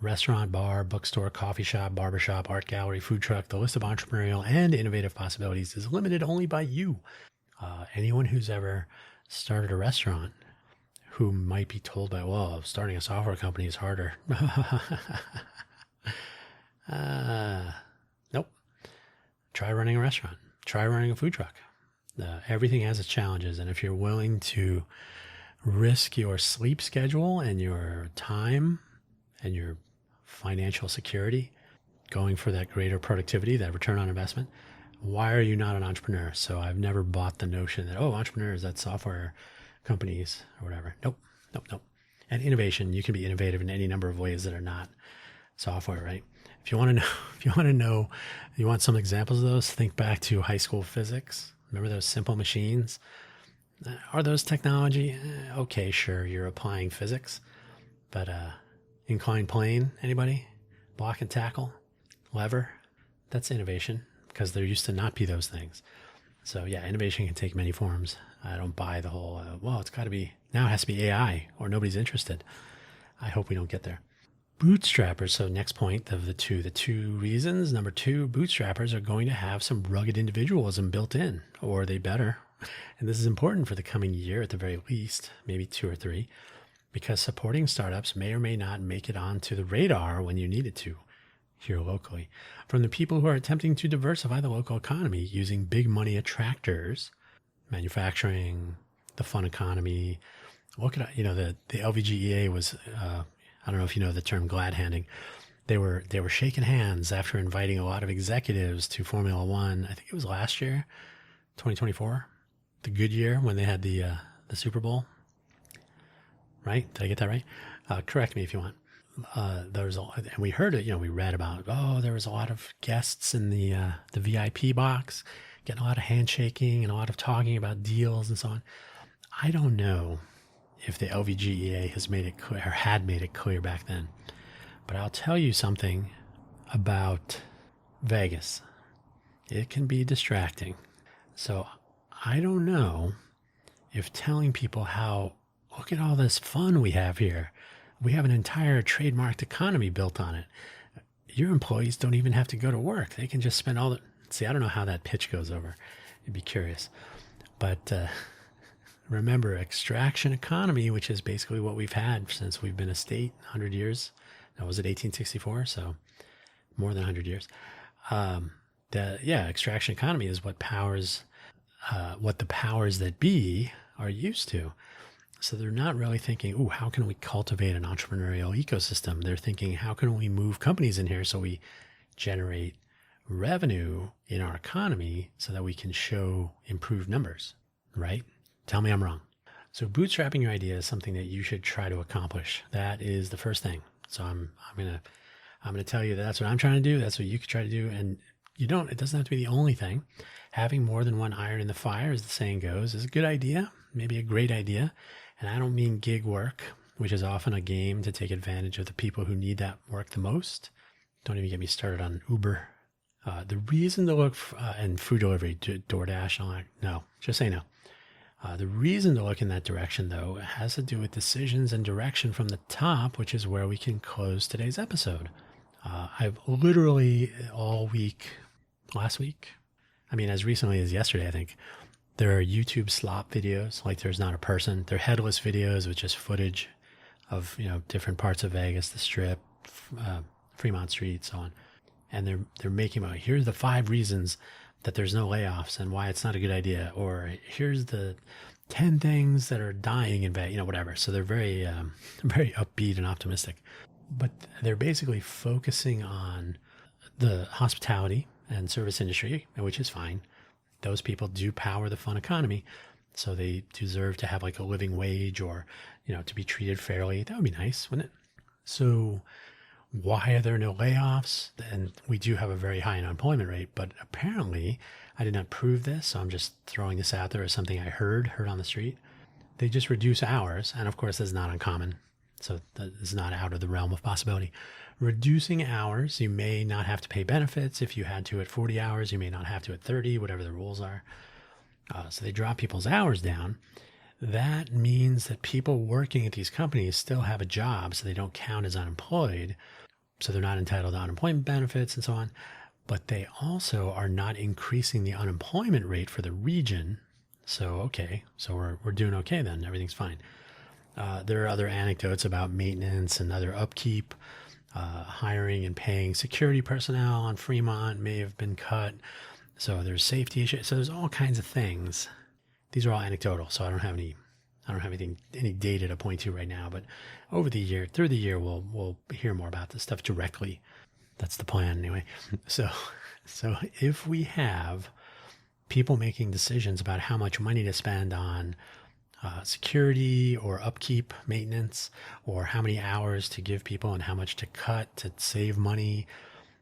Restaurant, bar, bookstore, coffee shop, barbershop, art gallery, food truck, the list of entrepreneurial and innovative possibilities is limited only by you. Anyone who's ever started a restaurant who might be told by, well, starting a software company is harder. Nope. Try running a restaurant. Try running a food truck. Everything has its challenges. And if you're willing to risk your sleep schedule and your time and your financial security going for that greater productivity, that return on investment, why are you not an entrepreneur? So I've never bought the notion that, oh, entrepreneurs, that's software companies or whatever. Nope, nope, nope. And innovation, you can be innovative in any number of ways that are not software, right? If you want to know, you want some examples of those, think back to high school physics. Remember those simple machines? Are those technology? Okay, sure, you're applying physics. But inclined plane, anybody? Block and tackle? Lever? That's innovation, because there used to not be those things. So yeah, innovation can take many forms. I don't buy the whole, well, it's got to be, now it has to be AI or nobody's interested. I hope we don't get there. Bootstrappers. So next point of the two reasons. Number two, bootstrappers are going to have some rugged individualism built in, or they better. And this is important for the coming year at the very least, maybe 2 or 3, because supporting startups may or may not make it onto the radar when you need it to here locally. From the people who are attempting to diversify the local economy using big money attractors, manufacturing, the fun economy. Look at, the LVGEA was, I don't know if you know the term glad handing. They were shaking hands after inviting a lot of executives to Formula One. I think it was last year, 2024, the good year when they had the Super Bowl. Right? Did I get that right? Correct me if you want. There's and we heard it. We read about. Oh, there was a lot of guests in the VIP box, getting a lot of handshaking and a lot of talking about deals and so on. I don't know if the LVGEA has made it clear or had made it clear back then. But I'll tell you something about Vegas. It can be distracting. So I don't know if telling people how, look at all this fun we have here. We have an entire trademarked economy built on it. Your employees don't even have to go to work. They can just spend all the, see, I don't know how that pitch goes over. I'd be curious. But, remember, extraction economy, which is basically what we've had since we've been a state, 100 years. That was it 1864, so more than 100 years. Extraction economy is what powers, what the powers that be are used to. So they're not really thinking, ooh, how can we cultivate an entrepreneurial ecosystem? They're thinking, how can we move companies in here so we generate revenue in our economy so that we can show improved numbers, right? Tell me I'm wrong. So bootstrapping your idea is something that you should try to accomplish. That is the first thing. So I'm gonna tell you that's what I'm trying to do. That's what you could try to do. And it doesn't have to be the only thing. Having more than one iron in the fire, as the saying goes, is a good idea, maybe a great idea. And I don't mean gig work, which is often a game to take advantage of the people who need that work the most. Don't even get me started on Uber. The reason to look and food delivery, DoorDash, and all that, no, just say no. The reason to look in that direction, though, has to do with decisions and direction from the top, which is where we can close today's episode. I've literally all week, last week, as recently as yesterday, I think, there are YouTube slop videos, like There's Not a Person. They're headless videos with just footage of, different parts of Vegas, the Strip, Fremont Street, so on. And they're making about, here's the 5 reasons that there's no layoffs and why it's not a good idea, or here's the 10 things that are dying in Vegas, whatever. So they're very, very upbeat and optimistic, but they're basically focusing on the hospitality and service industry, which is fine. Those people do power the fun economy, so they deserve to have like a living wage or, to be treated fairly. That would be nice, wouldn't it? So why are there no layoffs? And we do have a very high unemployment rate, but apparently I did not prove this, so I'm just throwing this out there as something I heard on the street. They just reduce hours, and of course that's not uncommon, so that is not out of the realm of possibility. Reducing hours, you may not have to pay benefits. If you had to at 40 hours, you may not have to at 30, whatever the rules are. So they drop people's hours down. That means that people working at these companies still have a job, so they don't count as unemployed. So they're not entitled to unemployment benefits and so on. But they also are not increasing the unemployment rate for the region. So we're doing okay then. Everything's fine. There are other anecdotes about maintenance and other upkeep. Hiring and paying security personnel on Fremont may have been cut. So there's safety issues. So there's all kinds of things. These are all anecdotal, so I don't have any I don't have any data to point to right now, but through the year, we'll hear more about this stuff directly. That's the plan anyway. So if we have people making decisions about how much money to spend on security or upkeep, maintenance, or how many hours to give people and how much to cut to save money,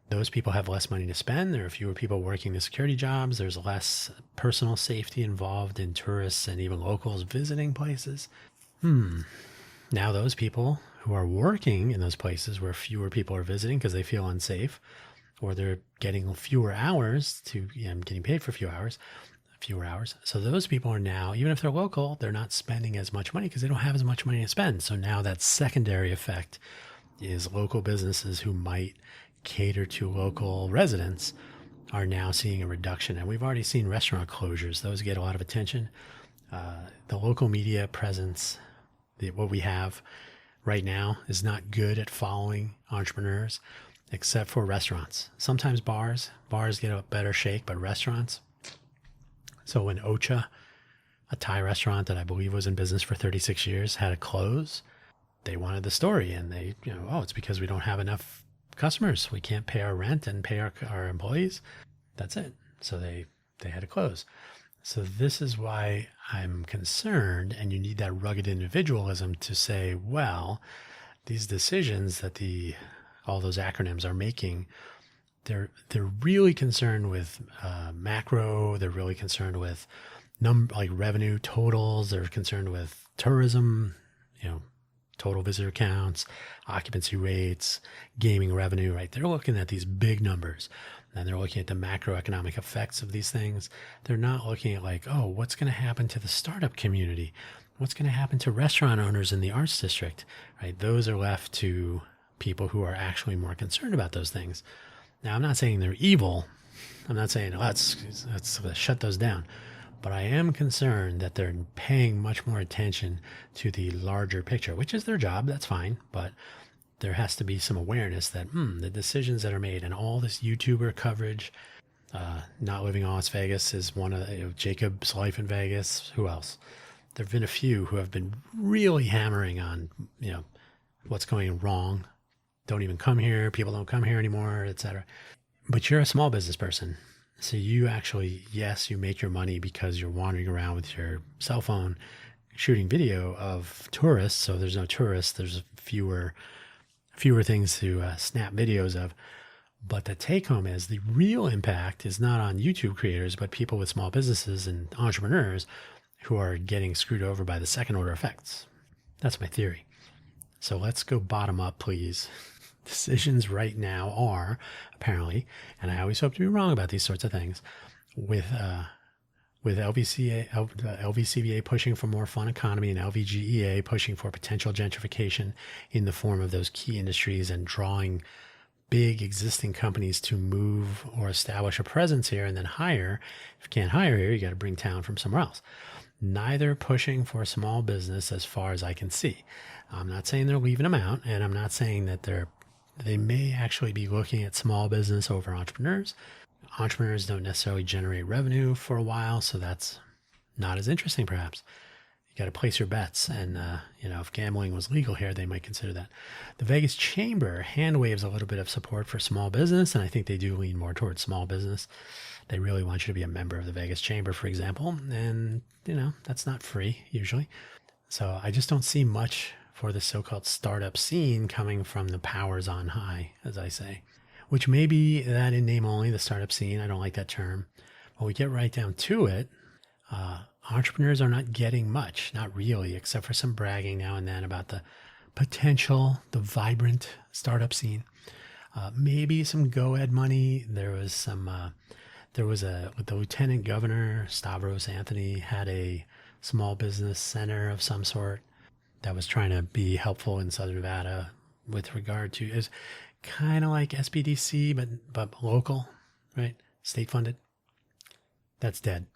those people have less money to spend. There are fewer people working the security jobs. There's less personal safety involved in tourists and even locals visiting places. Now those people who are working in those places where fewer people are visiting because they feel unsafe, or they're getting fewer hours getting paid for fewer hours. So those people are now, even if they're local, they're not spending as much money because they don't have as much money to spend. So now that secondary effect is local businesses who might cater to local residents are now seeing a reduction. And we've already seen restaurant closures. Those get a lot of attention. The local media presence, what we have right now, is not good at following entrepreneurs, except for restaurants. Sometimes bars get a better shake, but restaurants. So when Ocha, a Thai restaurant that I believe was in business for 36 years, had to close, they wanted the story, and they, it's because we don't have enough customers. We can't pay our rent and pay our employees. That's it. So they had to close. So this is why I'm concerned, and you need that rugged individualism to say, well, these decisions that all those acronyms are making, they're really concerned with macro. They're really concerned with revenue totals. They're concerned with tourism, total visitor counts, occupancy rates, gaming revenue, right? They're looking at these big numbers, and they're looking at the macroeconomic effects of these things. They're not looking at what's going to happen to the startup community? What's going to happen to restaurant owners in the arts district, right? Those are left to people who are actually more concerned about those things. Now, I'm not saying they're evil. I'm not saying let's shut those down. But I am concerned that they're paying much more attention to the larger picture, which is their job. That's fine. But there has to be some awareness that the decisions that are made, and all this YouTuber coverage, Not Living in Las Vegas is one of Jacob's Life in Vegas. Who else? There have been a few who have been really hammering on, what's going wrong. Don't even come here. People don't come here anymore, etc. But you're a small business person. So you actually, yes, you make your money because you're wandering around with your cell phone shooting video of tourists. So there's no tourists. There's fewer things to snap videos of. But the take home is the real impact is not on YouTube creators, but people with small businesses and entrepreneurs who are getting screwed over by the second order effects. That's my theory. So let's go bottom up, please. Decisions right now are apparently, and I always hope to be wrong about these sorts of things, with LVCVA pushing for more fun economy and LVGEA pushing for potential gentrification in the form of those key industries and drawing big existing companies to move or establish a presence here and then hire. If you can't hire here, you got to bring talent from somewhere else. Neither pushing for small business as far as I can see. I'm not saying they're leaving them out, and I'm not saying that they may actually be looking at small business over entrepreneurs. Entrepreneurs don't necessarily generate revenue for a while, so that's not as interesting perhaps. You got to place your bets, and if gambling was legal here, they might consider that. The Vegas Chamber hand waves a little bit of support for small business, and I think they do lean more towards small business. They really want you to be a member of the Vegas Chamber, for example, and that's not free usually. So I just don't see much for the so-called startup scene coming from the powers on high, as I say, which may be that in name only, the startup scene. I don't like that term. When we get right down to it, entrepreneurs are not getting much, not really, except for some bragging now and then about the potential, the vibrant startup scene. Maybe some go-ed money. The lieutenant governor, Stavros Anthony, had a small business center of some sort that was trying to be helpful in Southern Nevada with regard to, is kind of like SBDC, but local, right? State funded. That's dead.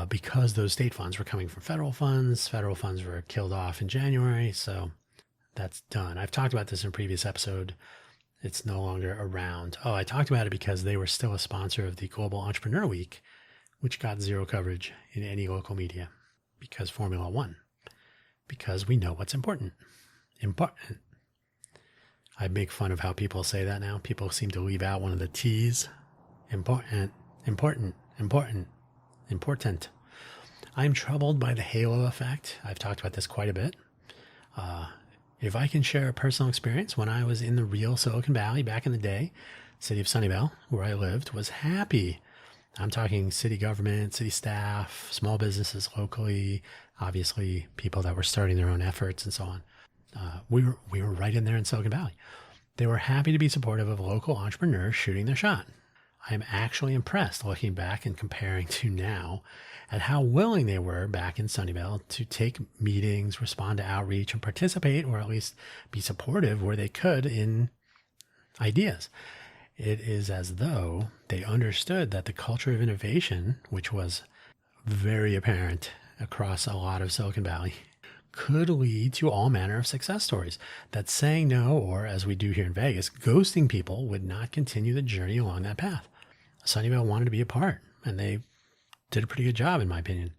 Because those state funds were coming from federal funds. Federal funds were killed off in January, so that's done. I've talked about this in a previous episode. It's no longer around. Oh, I talked about it because they were still a sponsor of the Global Entrepreneur Week, which got zero coverage in any local media because Formula One. because we know what's important. Important. I make fun of how people say that now. People seem to leave out one of the T's. Important, important, important, important. I'm troubled by the halo effect. I've talked about this quite a bit. If I can share a personal experience, when I was in the real Silicon Valley back in the day, city of Sunnyvale, where I lived, was happy. I'm talking city government, city staff, small businesses locally, obviously people that were starting their own efforts and so on. We were right in there in Silicon Valley. They were happy to be supportive of local entrepreneurs shooting their shot. I'm actually impressed looking back and comparing to now at how willing they were back in Sunnyvale to take meetings, respond to outreach, and participate, or at least be supportive where they could in ideas. It is as though they understood that the culture of innovation, which was very apparent across a lot of Silicon Valley, could lead to all manner of success stories. That saying no, or as we do here in Vegas, ghosting people, would not continue the journey along that path. Sunnyvale wanted to be a part, and they did a pretty good job, in my opinion,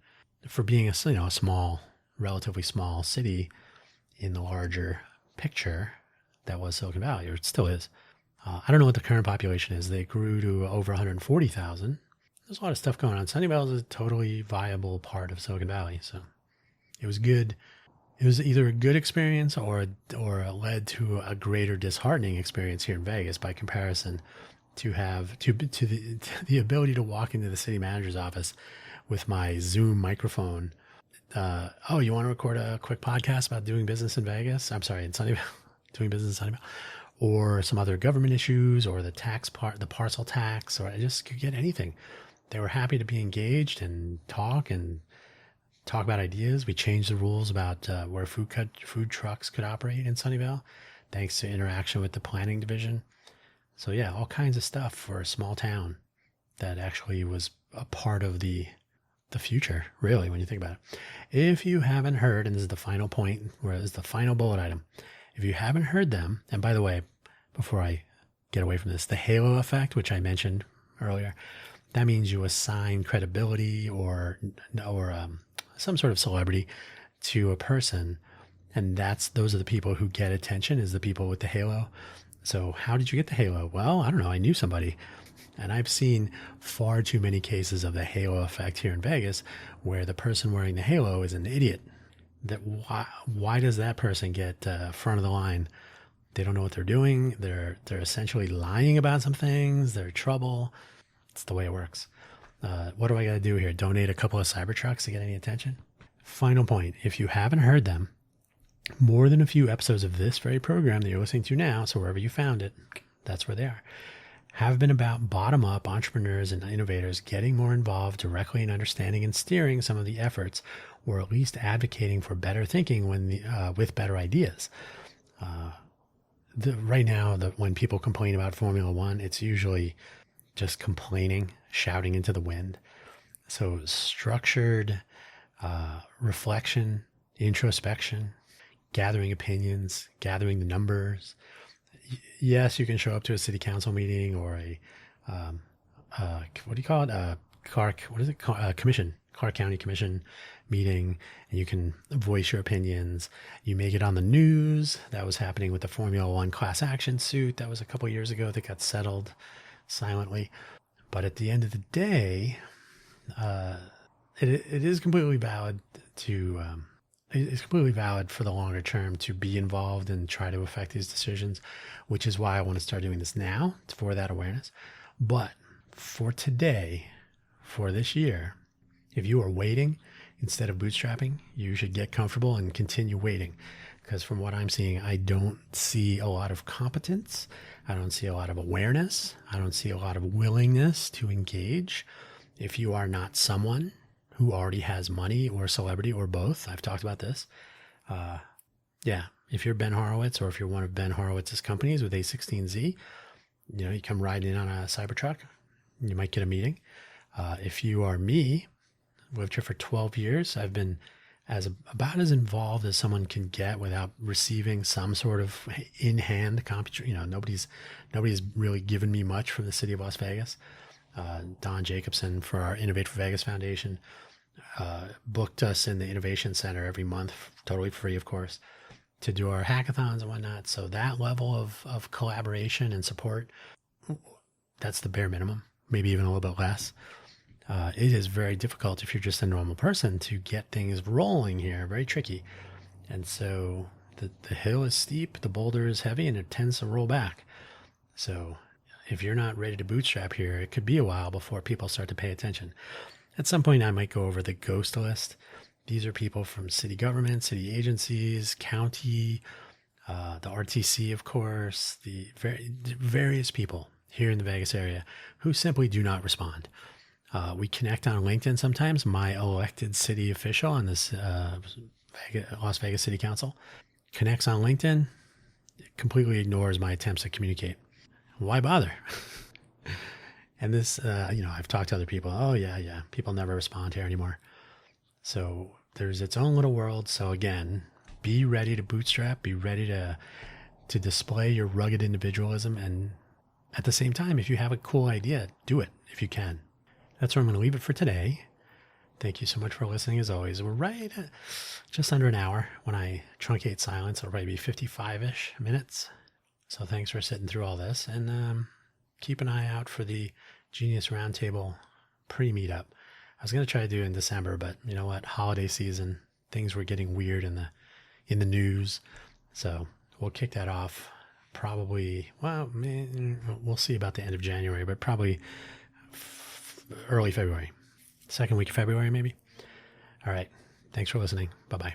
for being a small, relatively small city in the larger picture that was Silicon Valley, or it still is. I don't know what the current population is. They grew to over 140,000. There's a lot of stuff going on. Sunnyvale is a totally viable part of Silicon Valley, so it was good. It was either a good experience or led to a greater disheartening experience here in Vegas by comparison, to have the ability to walk into the city manager's office with my Zoom microphone. Oh, you want to record a quick podcast about doing business in Vegas? I'm sorry, in Sunnyvale, doing business in Sunnyvale, or some other government issues, or the the parcel tax, or I just could get anything. They were happy to be engaged and talk about ideas. We changed the rules about where food trucks could operate in Sunnyvale, thanks to interaction with the planning division. So yeah, all kinds of stuff for a small town that actually was a part of the future, really, when you think about it. If you haven't heard, and this is the final point, where is the final bullet item. If you haven't heard them, and by the way, before I get away from this, the halo effect, which I mentioned earlier, that means you assign credibility or some sort of celebrity to a person, and those are the people who get attention, is the people with the halo. So how did you get the halo? Well, I don't know. I knew somebody. And I've seen far too many cases of the halo effect here in Vegas where the person wearing the halo is an idiot. That why does that person get front of the line? They don't know what they're doing. They're essentially lying about some things. They're trouble. It's the way it works. What do I got to do here? Donate a couple of Cybertrucks to get any attention? Final point. If you haven't heard them, more than a few episodes of this very program that you're listening to now, so wherever you found it, that's where they are, have been about bottom-up entrepreneurs and innovators getting more involved directly in understanding and steering some of the efforts, or at least advocating for better thinking with better ideas. Right now, when people complain about Formula One, it's usually just complaining, shouting into the wind. So structured reflection, introspection, gathering opinions, gathering the numbers. Yes, you can show up to a city council meeting or what do you call it? Clark County Commission meeting, and you can voice your opinions. You may get on the news. That was happening with the Formula One class action suit. That was a couple of years ago that got settled silently. But at the end of the day, it is completely valid to it's completely valid for the longer term to be involved and try to affect these decisions, which is why I want to start doing this now, for that awareness. But for today, for this year, if you are waiting instead of bootstrapping, you should get comfortable and continue waiting. Because from what I'm seeing, I don't see a lot of competence. I don't see a lot of awareness. I don't see a lot of willingness to engage. If you are not someone who already has money or celebrity or both, I've talked about this. If you're Ben Horowitz, or if you're one of Ben Horowitz's companies with A16Z, you come ride in on a Cybertruck, you might get a meeting. If you are me, lived here for 12 years, I've been about as involved as someone can get without receiving some sort of in-hand nobody's really given me much from the city of Las Vegas. Don Jacobson for our Innovate for Vegas Foundation booked us in the Innovation Center every month, totally free, of course, to do our hackathons and whatnot. So that level of collaboration and support, that's the bare minimum, maybe even a little bit less. It is very difficult if you're just a normal person to get things rolling here, very tricky. And so the hill is steep, the boulder is heavy, and it tends to roll back. So if you're not ready to bootstrap here, it could be a while before people start to pay attention. At some point, I might go over the ghost list. These are people from city government, city agencies, county, the RTC, of course, the various people here in the Vegas area who simply do not respond. We connect on LinkedIn sometimes. My elected city official on this Las Vegas City Council connects on LinkedIn, completely ignores my attempts to communicate. Why bother? And this, I've talked to other people. Oh, yeah. People never respond here anymore. So there's its own little world. So again, be ready to bootstrap. Be ready to display your rugged individualism. And at the same time, if you have a cool idea, do it if you can. That's where I'm going to leave it for today. Thank you so much for listening, as always. We're right at just under an hour. When I truncate silence, it'll probably be 55-ish minutes. So thanks for sitting through all this. And keep an eye out for the Genius Roundtable pre-meetup. I was going to try to do it in December, but you know what? Holiday season, things were getting weird in the news. So we'll kick that off probably, we'll see about the end of January, but probably early February. Second week of February, maybe. All right. Thanks for listening. Bye-bye.